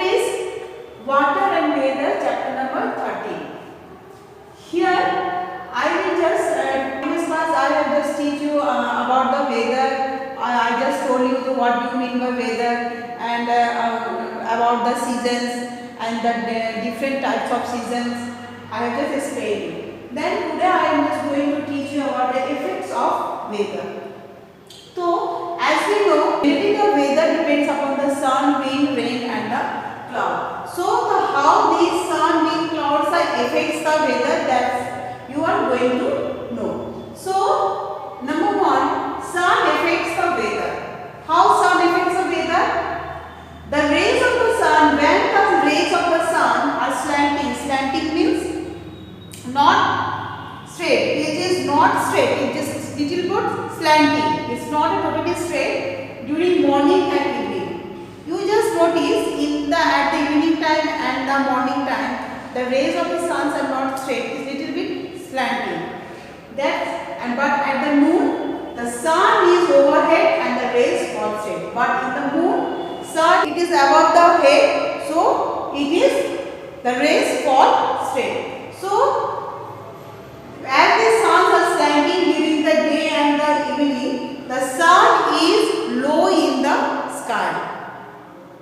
is Water and Weather, chapter number 13. Here I will just previous class I have just teach you about the weather. I just told you what do you mean by weather, and about the seasons and the different types of seasons. I have just explained you. Then today I am just going to teach you about the effects of weather. So as we know, really the weather depends upon the sun, wind, rain and the cloud. So how these sun, wind, clouds affects the weather, that you are going to know. So number one, sun affects the weather. How sun affects the weather? The rays of the sun, when the rays of the sun are slanting, slanting means not straight. It is not straight. It just little bit slanting. It's not totally straight during morning and evening. You just notice in the at the evening time and the morning time, the rays of the suns are not straight. It's little bit slanting. But at the noon, the sun is overhead and the rays fall straight. But in the moon, sun it is above the head, so the rays fall straight. So as the suns are slanting during the day and the evening, the sun is low in the sky.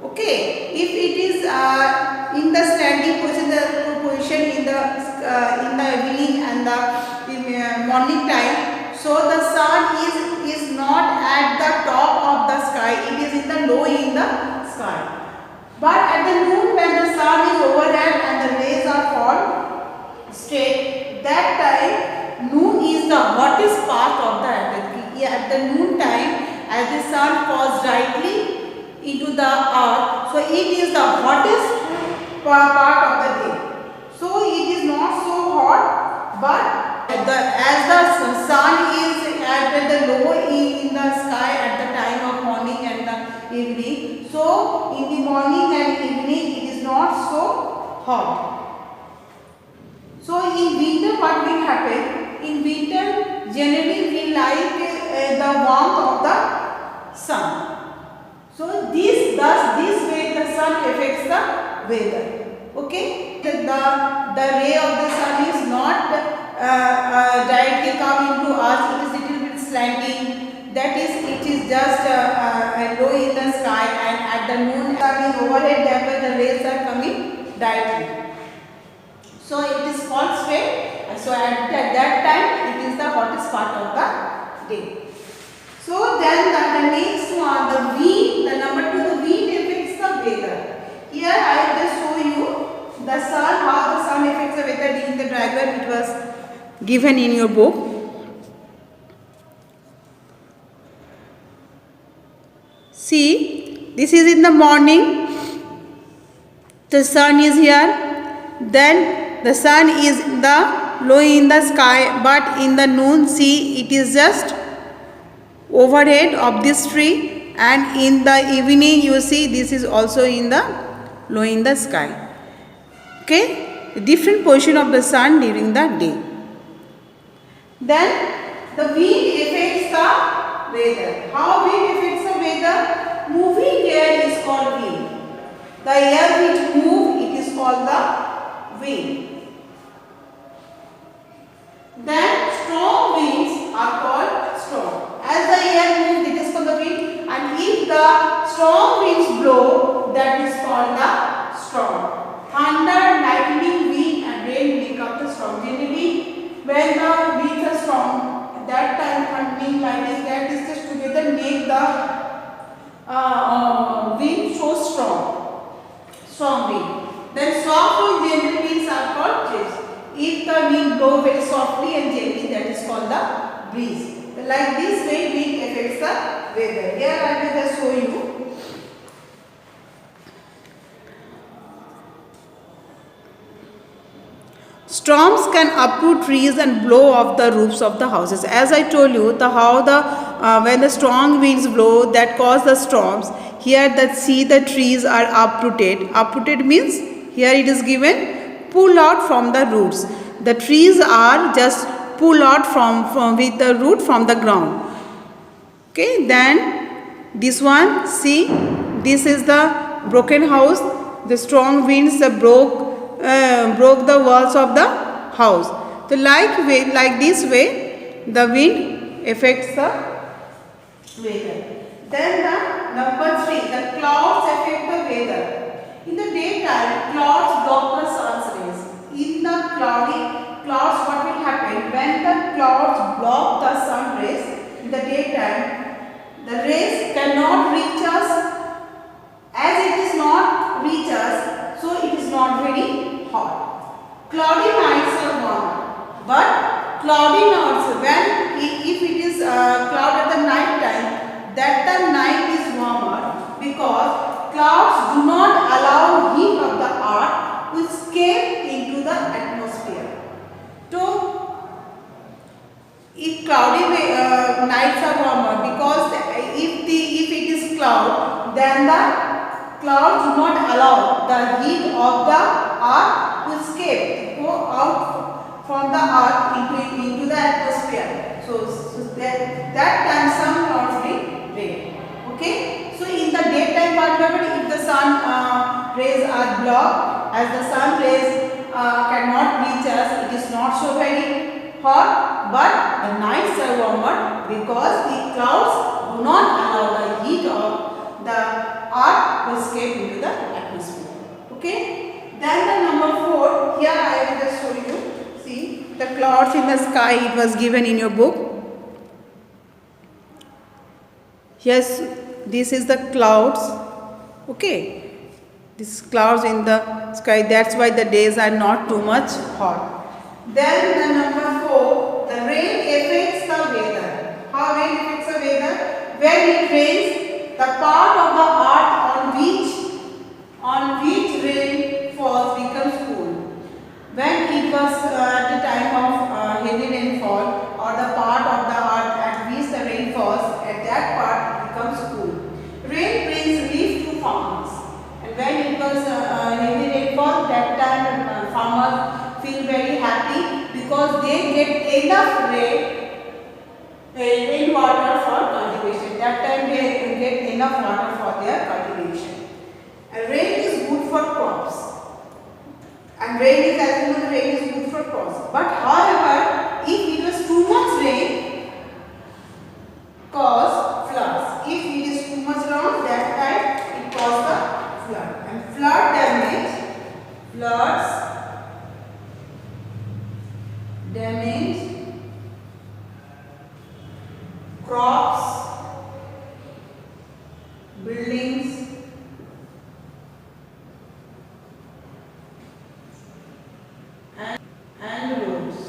Okay, if it is in the standing position, in the evening and the morning time, so the sun is not at the top of the sky. It is in the low in the sky. But at the noon, when the sun is overhead and the rays are fall straight, that time noon is the hottest part of the day. At the noon time, as the sun falls directly into the earth, so it is the hottest part of the day. So it is not so hot, but as the sun is at the low in the sky at the time of morning and the evening, so in the morning and evening it is not so hot. So in winter what will happen? In winter generally we like the warmth of the sun. So this way the sun affects the weather. Okay, the ray of the sun is not directly come into us. It is little bit slanting. That is, it is just low in the sky, and at the noon sun is overhead. Therefore, the rays are coming directly. So it is fall straight. So at that time, it is the hottest part of the day. So then the next one, the wind. The number 2, the wind affects the weather. Here I will just show you the sun, how the sun affects the weather in the diagram. It was given in your book. See, this is in the morning. The sun is here. Then the sun is low in the sky, but in the noon, see, it is just overhead of this tree, and in the evening you see this is also in the low in the sky. Okay, the different position of the sun during the day. Then the wind affects the weather. How wind affects the weather? Moving air is called wind. The air which moves, it is called the wind. Then strong winds are called storm. As the air moves, it is called the wind, and if the strong winds blow, that is called the storm. Thunder, lightning, wind and rain make up the storm. Generally, when the winds are strong, that time thundering, lightning, that is just together make the wind so strong wind. Then soft wind, gentle winds are called breeze. If the wind blow very softly and gently, that is called the breeze. Like this way, wind affects the weather. Here I will just show you. Storms can uproot trees and blow off the roofs of the houses. As I told you, when the strong winds blow, that cause the storms. Here the trees are uprooted. Uprooted means here it is given pull out from the roots. The trees are just pull out from with the root from the ground. Okay, then this one, see, this is the broken house. the strong winds broke the walls of the house. So like this way, the wind affects the weather. Then the number 3, the clouds affect the weather. In the daytime, clouds block the sun's rays. In the clouds, what will happen? When the clouds block the sun rays in the daytime, the rays cannot reach us. As it is not reach us, so it is not very hot. Cloudy nights are warm, but cloudy nights, if it is cloud at the night time, that the night is warmer because clouds do not allow heat of the earth to escape into the atmosphere. So, if cloudy nights are warmer because if it is cloud, then the clouds do not allow the heat of the earth to escape, go out from the earth into the atmosphere. So that time some clouds will rain. Okay. So in the daytime whatever, if the sun rays are blocked, as the sun rays cannot reach us, it is not so very hot, but the nights are warmer because the clouds do not allow the heat of the earth to escape into the atmosphere. Okay. Then the number 4, here I will just show you. See the clouds in the sky, it was given in your book. Yes, this is the clouds. Okay. These clouds in the sky, that's why the days are not too much hot. Then the number 4, the rain affects the weather. How rain affects the weather? When it rains, the part of the earth on which rain falls becomes cool. When it was at the time of heavy rainfall, or the part of the earth at which the rain falls, at that part becomes cool. Rain brings relief to farmers. And when it was heavy rainfall, that time farmers feel very happy because they get enough rainwater for cultivation. That time they get enough water for their cultivation. And rain is good for crops. And rain is, as you know, rain is good for crops. But however, if it was too much rain, cause floods. If it is too much rain, that time it causes the flood. And floods damage crops, buildings, and roads.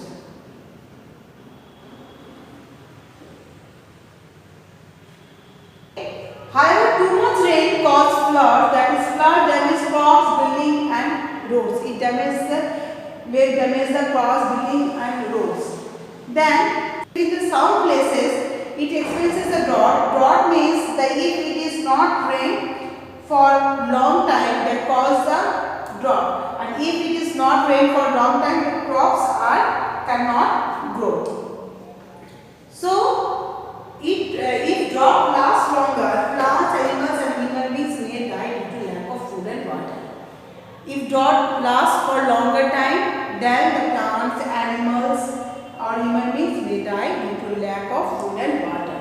However, too much rain causes flood, that is flood damages crops, building and roads. It damages the crops, building and roads. Then, in some places, it experiences a drought. Drought means that if it is not rain for long time, that causes the drought. And if it is not rain for long time, the crops cannot grow. So, if drought lasts longer, plants, animals and human beings may die due to lack of food and water. If drought lasts for longer time, then the plants, animals or human beings may die due to lack of food and water.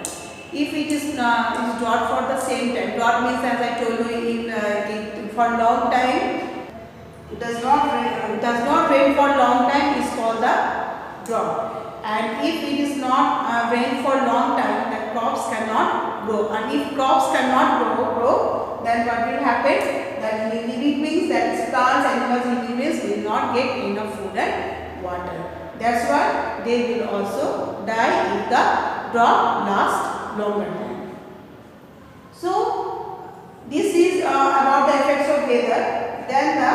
If it is drought for the same time, drought means, as I told you, for long time, does not rain for long time is called the drought. And if it is not rain for long time, the crops cannot grow. And if crops cannot grow, then what will happen? That living beings, that is plants, animals, living beings will not get enough food and water. That's why they will also die if the drought lasts longer time. So this is about the effects of weather. Then the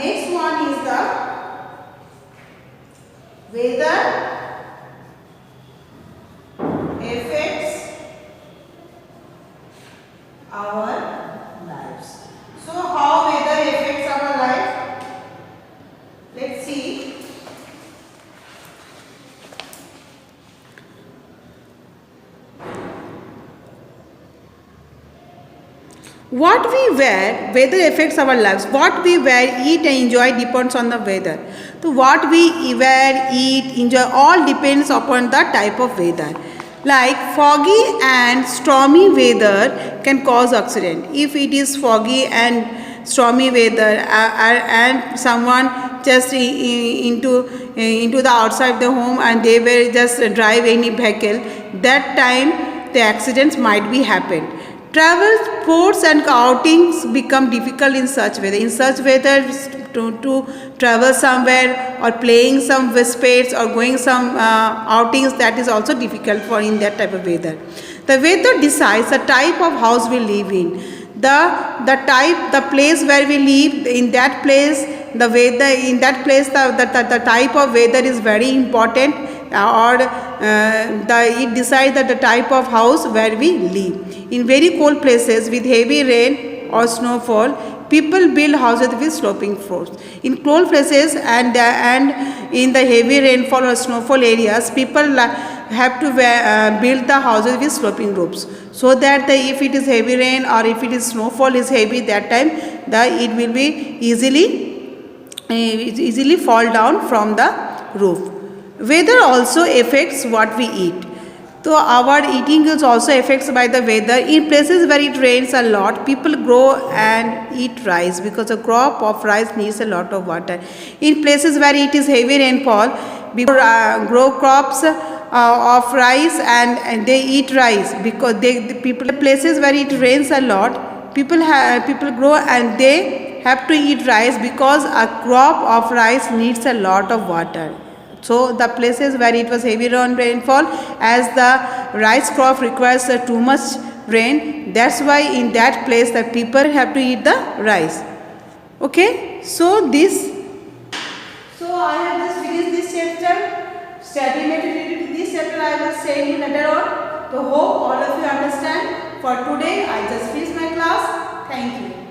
next one is the weather affects our lives. So how weather affects our life? Let's see. What we wear, weather affects our lives. What we wear, eat and enjoy depends on the weather. So what we wear, eat, enjoy, all depends upon the type of weather. Like foggy and stormy weather can cause accident. If it is foggy and stormy weather and someone just into the outside the home and they will just drive any vehicle, that time the accidents might be happen. Travel, sports and outings become difficult in such weather. In such weather, to travel somewhere or playing some sports or going some outings, that is also difficult for in that type of weather. The weather decides the type of house we live in. The place where we live, in that place, the weather in that place, the type of weather is very important, or it decides that the type of house where we live. In very cold places with heavy rain or snowfall, people build houses with sloping floors. In cold places and in the heavy rainfall or snowfall areas, people have to build the houses with sloping roofs, so that if it is heavy rain or if it is snowfall is heavy, that time it will be easily fall down from the roof. Weather also affects what we eat. So our eating is also affected by the weather. In places where it rains a lot, people grow and eat rice, because a crop of rice needs a lot of water. In places where it is heavy rainfall, people grow crops of rice and they eat rice, because places where it rains a lot, people grow and they have to eat rice, because a crop of rice needs a lot of water. So the places where it was heavy rainfall, as the rice crop requires too much rain, that's why in that place the people have to eat the rice. Okay, so I have just finished this chapter. Study related to this chapter I will say you later on. So hope all of you understand. For today I just finished my class. Thank you.